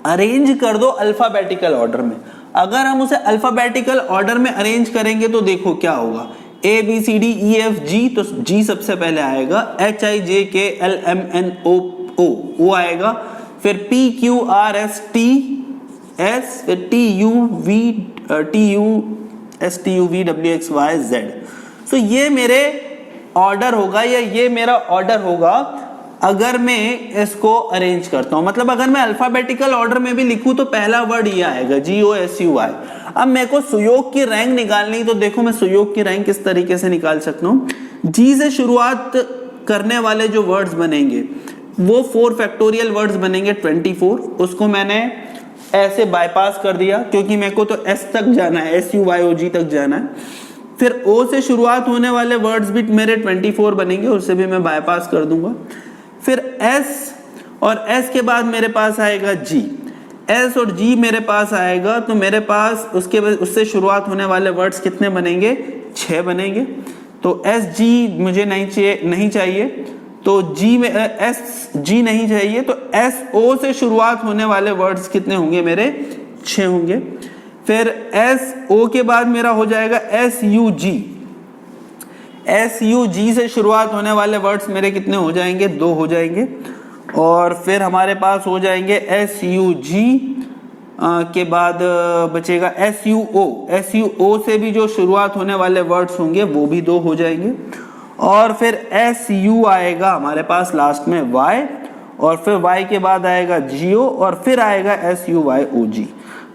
अरेंज कर दो अल्फाबेटिकल ऑर्डर में। अगर हम उसे अल्फाबेटिकल ऑर्डर में अरेंज करेंगे तो देखो क्या होगा, ABCDEFG, तो G सबसे पहले आएगा, HIJKLMNO O आएगा, फिर PQRST S, फिर TUVWXYZ। सो ये मेरे ऑर्डर होगा या ये मेरा ऑर्डर होगा अगर मैं इसको अरेंज करता हूं। मतलब अगर मैं अल्फाबेटिकल ऑर्डर में भी लिखूं तो पहला वर्ड ये आएगा GOSUY। अब मेरे को सुयोग की रैंक निकालनी, तो देखो मैं सुयोग की रैंक किस तरीके से निकाल सकता हूं। G से शुरुआत करने वाले जो वर्ड्स बनेंगे वो 4 फैक्टोरियल वर्ड्स बनेंगे 24, उसको मैंने ऐसे बाईपास कर दिया क्योंकि मेरे को तो S तक जाना है, SUYOG तक जाना है। फिर O से शुरुआत होने वाले वर्ड्स भी मेरे 24 बनेंगे, उससे भी मैं बाईपास कर दूंगा। फिर S और S के बाद मेरे पास आएगा G, S और G मेरे पास आएगा, तो मेरे पास उससे शुरुआत होने वाले वर्ड्स कितने बनेंगे, 6 बनेंगे। तो SG मुझे नहीं चाहिए, तो G में SG नहीं चाहिए, तो SO से शुरुआत होने वाले वर्ड्स कितने होंगे मेरे, 6 होंगे। फिर SO के बाद मेरा हो जाएगा SUG, SUG से शुरुआत होने वाले वर्ड्स मेरे कितने हो जाएंगे, 2 हो जाएंगे। और फिर हमारे पास हो जाएंगे SUG के बाद बचेगा SUO से भी जो शुरुआत होने वाले वर्ड्स होंगे वो भी 2 हो जाएंगे। और फिर SU आएगा हमारे पास लास्ट में Y, और फिर Y के बाद आएगा GO और फिर आएगा SUYOG।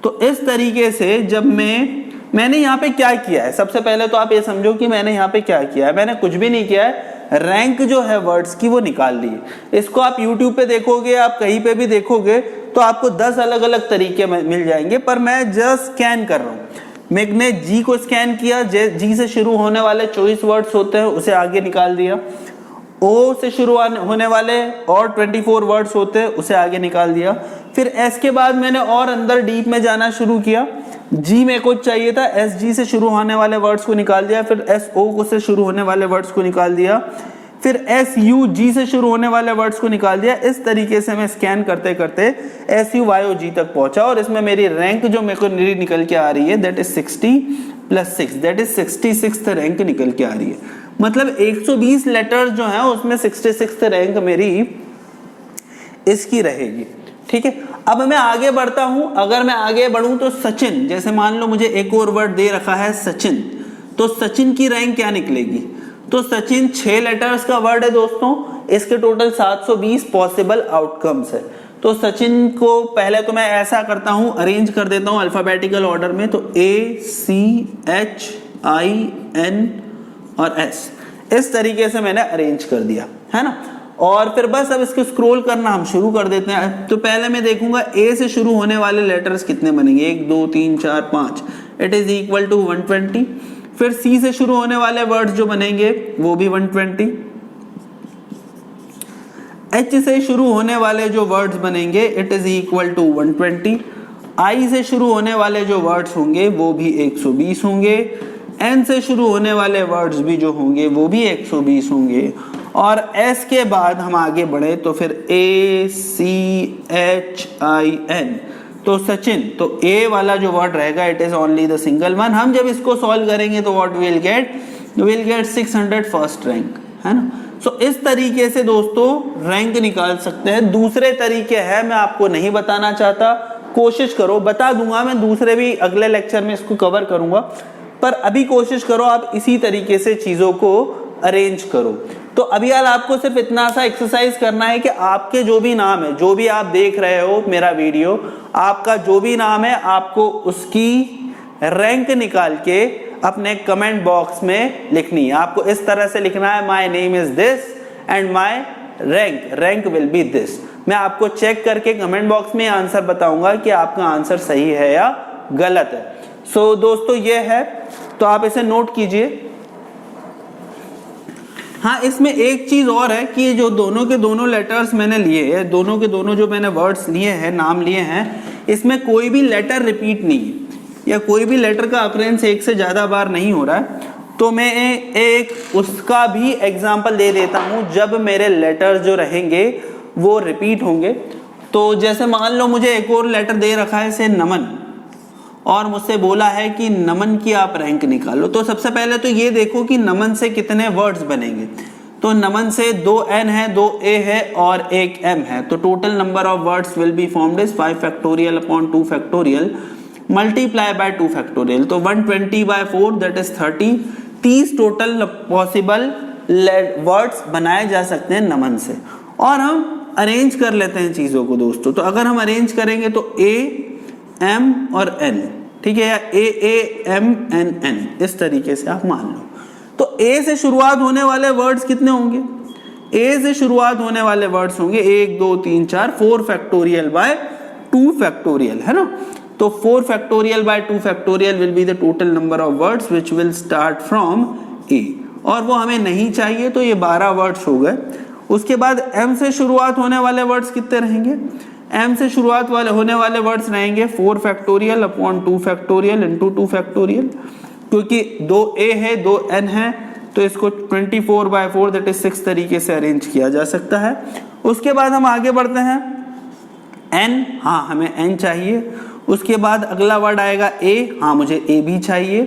तो इस तरीके से जब मैंने यहाँ पे क्या किया है, सबसे पहले तो आप ये समझो कि मैंने यहाँ पे क्या किया है। मैंने कुछ भी नहीं किया है, रैंक जो है वर्ड्स की वो निकाल ली है। इसको आप YouTube पे देखोगे, आप कहीं पे भी देखोगे तो आपको 10 अलग अलग तरीके मिल जाएंगे, पर मैं जस्ट स्कैन कर रहा हूँ। मैंने G को स्कैन किया, G से शुरू होने वाले 24 वर्ड्स होते हैं उसे आगे निकाल दिया, ओ से शुरू होने वाले और 24 वर्ड्स होते हैं उसे आगे निकाल दिया। फिर एस के बाद मैंने और अंदर डीप में जाना शुरू किया। जी में कुछ चाहिए था, एस जी से शुरू होने वाले वर्ड्स को निकाल दिया। फिर एस ओ से शुरू होने वाले वर्ड्स को निकाल दिया। फिर एस यू जी से शुरू होने वाले वर्ड्स को निकाल दिया। इस तरीके से मैं स्कैन करते करते एस यू वाई ओ जी तक पहुंचा और इसमें मेरी रैंक जो मेरे को निकल के आ रही है that is 60 + 6 that is 66th rank निकल के आ रही है। मतलब 120 लेटर्स जो है उसमें 66th रैंक मेरी इसकी रहेगी। ठीक है, अब मैं आगे बढ़ता हूं। अगर मैं आगे बढ़ूं तो सचिन, जैसे मान लो मुझे एक और वर्ड दे रखा है सचिन, तो सचिन की रैंक क्या निकलेगी? तो सचिन 6 लेटर्स का वर्ड है दोस्तों, इसके टोटल 720 पॉसिबल आउटकम्स है। तो सचिन को पहले तो मैं ऐसा करता हूं, अरेंज कर देता हूं अल्फाबेटिकल ऑर्डर में। तो ACHIN और S इस तरीके से मैंने अरेंज कर दिया, है ना। और फिर बस अब इसको स्क्रॉल करना हम शुरू कर देते हैं। तो पहले मैं देखूंगा A से शुरू होने वाले लेटर्स कितने बनेंगे, 1 2 3 4 5, इट इज इक्वल टू 120। फिर C से शुरू होने वाले वर्ड्स जो बनेंगे वो भी 120। H से शुरू होने वाले जो वर्ड्स बनेंगे it is equal to 120। I से शुरू होने वाले जो वर्ड्स होंगे वो भी 120 होंगे। N से शुरू होने वाले वर्ड्स भी जो होंगे वो भी 120 होंगे। और S के बाद हम आगे बढ़े तो फिर ACHIN, तो सचिन, तो A वाला जो वर्ड रहेगा it is only the single one. हम जब इसको सॉल्व करेंगे तो what will get 600 first rank, है ना। सो इस तरीके से दोस्तों रैंक निकाल सकते हैं। दूसरे तरीके हैं, मैं आपको नहीं बताना चाहता, कोशिश करो, बता दूंगा मैं दूसरे भी, अगले लेक्चर में इसको कवर करूंगा, पर अभी कोशिश करो आप इसी तरीके से चीजों को अरेंज करो। तो अभी यार आपको सिर्फ इतना सा एक्सरसाइज करना है कि आपके जो भी नाम है, जो भी आप देख रहे हो मेरा वीडियो, आपका जो भी नाम है आपको उसकी रैंक निकाल के अपने कमेंट बॉक्स में लिखनी है। आपको इस तरह से लिखना है, my name is this and my rank will be this. मैं आपको चेक करके कमेंट बॉक्स में आंसर बताऊंगा कि आपका आंसर सही है या गलत है। सो दोस्तों ये है, तो आप इसे नोट कीजिए। हाँ, इसमें एक चीज और है कि जो दोनों के दोनों लेटर्स मैंने लिए हैं, दोनों के दोनों जो मैंने वर्ड्स लिए हैं, नाम लिए हैं, इसमें कोई भी लेटर रिपीट नहीं है या कोई भी लेटर का अकरेंस एक से ज्यादा बार नहीं हो रहा है। तो मैं एक उसका भी एग्जाम्पल दे देता हूं जब मेरे लेटर्स जो रहेंगे वो रिपीट होंगे। तो जैसे मान लो मुझे एक और लेटर दे रखा है से नमन, और मुझसे बोला है कि नमन की आप रैंक निकालो। तो सबसे पहले तो ये देखो कि नमन से कितने वर्ड्स बनेंगे। तो नमन से 2 N है, 2 A है और 1 M है। तो total number of words will be formed is 5 factorial upon 2 factorial multiply by 2 factorial. तो 120/4 that is 30। 30 total possible words बनाए जा सकते हैं नमन से। और हम अरेंज कर लेते हैं चीजों को दोस्तों। तो अगर हम अरेंज करेंगे तो A M और N, ठीक है, या AAMNN, इस तरीके से आप मान लो। तो A से शुरुआत होने वाले वर्ड्स कितने होंगे? A से शुरुआत होने वाले वर्ड्स होंगे 1 2 3 4 4 फैक्टोरियल बाय 2 फैक्टोरियल, है ना। तो 4 factorial by 2 factorial will be the total number of words which will start from A, और वो हमें नहीं चाहिए, तो ये 12 वर्ड्स हो गए। उसके बाद M से शुरुआत होने वाले वर्ड्स कितने रहेंगे? M से शुरुआत होने वाले वर्ड्स रहेंगे 4 factorial upon 2 factorial into 2 factorial. क्योंकि 2 A है 2 N है तो इसको 24/4 दैट इज 6 तरीके से अरेंज किया जा सकता है। उसके बाद हम आगे बढ़ते हैं N, हाँ हमें N चाहिए। उसके बाद अगला वर्ड आएगा A, हाँ मुझे A भी चाहिए।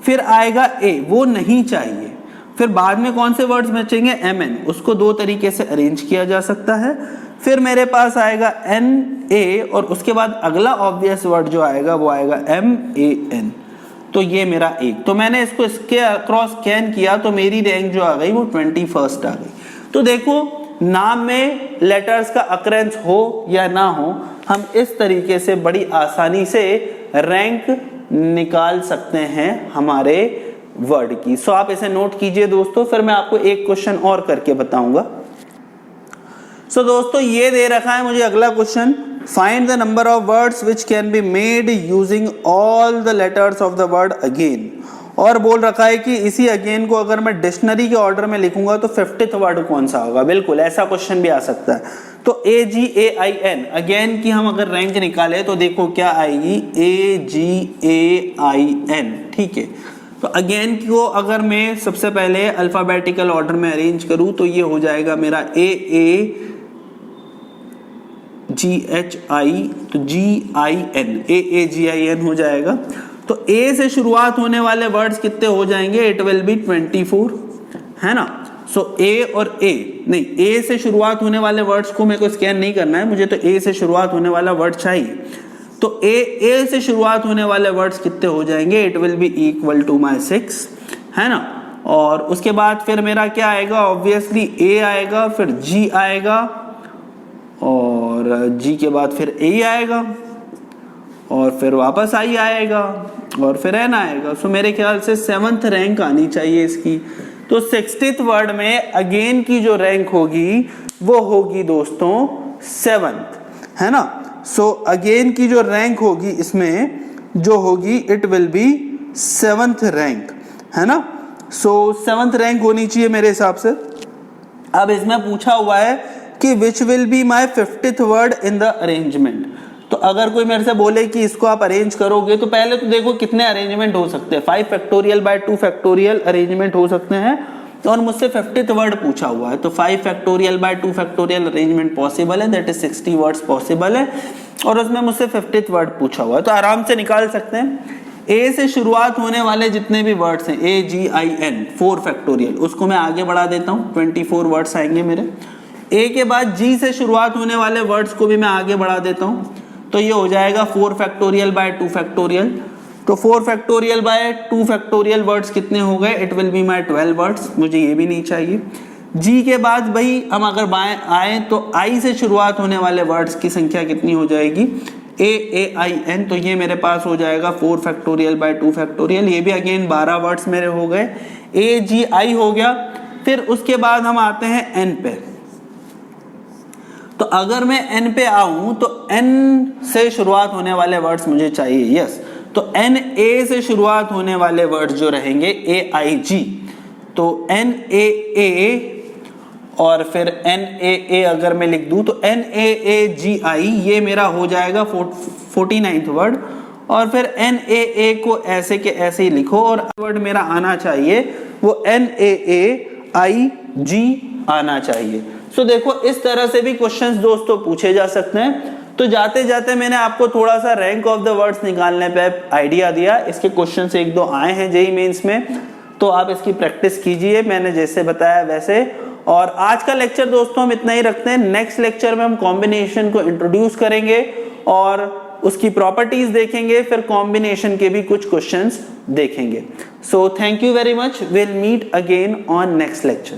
फिर आएगा A, वो नहीं चाहिए। फिर बाद में कौन से वर्ड्स बचेंगे? MN, उसको 2 तरीके से अरेंज किया जा सकता है। फिर मेरे पास आएगा NA और उसके बाद अगला ऑब्वियस वर्ड जो आएगा वो आएगा MAN। तो ये मेरा एक, तो मैंने इसको इसके अक्रॉस स्कैन किया तो मेरी रैंक जो आ गई वो 21st आ गई। तो देखो नाम में लेटर्स का अकरेंस हो या ना हो, हम इस तरीके से बड़ी आसानी से रैंक निकाल सकते हैं हमारे वर्ड की। सो आप इसे नोट कीजिए दोस्तों, फिर मैं आपको एक क्वेश्चन और करके बताऊंगा। सो दोस्तों ये दे रखा है मुझे अगला question, find the number of words which can be made using all the letters of the word again और बोल रखा है कि इसी अगेन को अगर मैं डिक्शनरी के ऑर्डर में लिखूंगा तो 50th वर्ड कौन सा होगा। बिल्कुल ऐसा क्वेश्चन भी आ सकता है। तो AGAIN अगेन की हम अगर रैंक निकाले तो देखो क्या आएगी, AGAIN, ठीक है। तो अगेन को अगर मैं सबसे पहले अल्फाबेटिकल ऑर्डर में अरेंज करूं तो ये हो जाएगा मेरा AAGHI, तो GIN, AAGIN हो जाएगा। तो ए से शुरुआत होने वाले वर्ड्स कितने हो जाएंगे, इट विल बी 24, है ना। सो ए और ए नहीं, ए से शुरुआत होने वाले वर्ड्स को मेरे को स्कैन नहीं करना है, मुझे तो ए से शुरुआत होने वाला वर्ड चाहिए। तो ए से शुरुआत होने वाले वर्ड्स कितने हो जाएंगे, it will be equal to my 6, है ना। और उसके बाद फिर मेरा क्या आएगा, ऑब्वियसली ए आएगा, फिर जी आएगा, और जी के बाद फिर ए आएगा, और फिर वापस आई आएगा, और फिर एन आएगा। सो मेरे ख्याल से 7th रैंक आनी चाहिए इसकी। तो 60th वर्ड में अगेन की जो रैंक होगी वो होगी दोस्तों 7th, है ना। सो अगेन की जो रैंक होगी इसमें जो होगी, it will B 7th rank, है ना। सो 7th रैंक होनी चाहिए मेरे हिसाब से। अब इसमें पूछा हुआ है कि which will be my 50th word in the arrangement. तो अगर कोई मेरे से बोले कि इसको आप अरेंज करोगे, तो पहले तो देखो कितने अरेंजमेंट हो सकते हैं, 5 फैक्टोरियल बाय 2 फैक्टोरियल अरेंजमेंट हो सकते हैं। और मुझसे 50th वर्ड पूछा हुआ है, तो 5 factorial by 2 factorial arrangement possible है, दैट इज 60 वर्ड्स पॉसिबल है। और उसमें मुझसे 50th वर्ड पूछा हुआ है, तो आराम से निकाल सकते हैं। ए से शुरुआत होने वाले जितने भी वर्ड्स हैं, AGIN 4 फैक्टोरियल, उसको मैं आगे बढ़ा देता हूँ, 24 वर्ड्स आएंगे मेरे। ए के बाद जी से शुरुआत होने वाले वर्ड्स को भी मैं आगे बढ़ा देता हूँ, तो ये हो जाएगा 4 फैक्टोरियल बाय 2 फैक्टोरियल। तो 4 फैक्टोरियल बाय 2 फैक्टोरियल वर्ड्स कितने हो गए, it will be my 12 words, मुझे ये भी नहीं चाहिए। जी के बाद भाई हम अगर बाएं आए तो आई से शुरुआत होने वाले वर्ड्स की संख्या कितनी हो जाएगी, AAIN, तो ये मेरे पास हो जाएगा 4 फैक्टोरियल बाय 2 फैक्टोरियल, ये भी अगेन 12 वर्ड्स मेरे हो गए। AGI हो गया। फिर उसके बाद हम आते हैं एन पे। तो अगर मैं एन पे आऊं तो एन से शुरुआत होने वाले वर्ड्स मुझे चाहिए, यस। तो NA से शुरुआत होने वाले वर्ड्स जो रहेंगे AIG, तो NAA और फिर NAA अगर मैं लिख दूं तो NAAGI, ये मेरा हो जाएगा 49th वर्ड। और फिर NAA को ऐसे के ऐसे ही लिखो, और वर्ड मेरा आना चाहिए वो NAAIG आना चाहिए। सो देखो इस तरह से भी क्वेश्चंस दोस्तों पूछे जा सकते हैं। तो जाते जाते मैंने आपको थोड़ा सा रैंक ऑफ द वर्ड्स निकालने पे आइडिया दिया। इसके क्वेश्चंस 1-2 आए हैं जेईई मेंस में, तो आप इसकी प्रैक्टिस कीजिए मैंने जैसे बताया वैसे। और आज का लेक्चर दोस्तों हम इतना ही रखते हैं। नेक्स्ट लेक्चर में हम कॉम्बिनेशन को इंट्रोड्यूस करेंगे और उसकी प्रॉपर्टीज देखेंगे, फिर कॉम्बिनेशन के भी कुछ क्वेश्चंस देखेंगे। So thank you very much, will meet again on next lecture.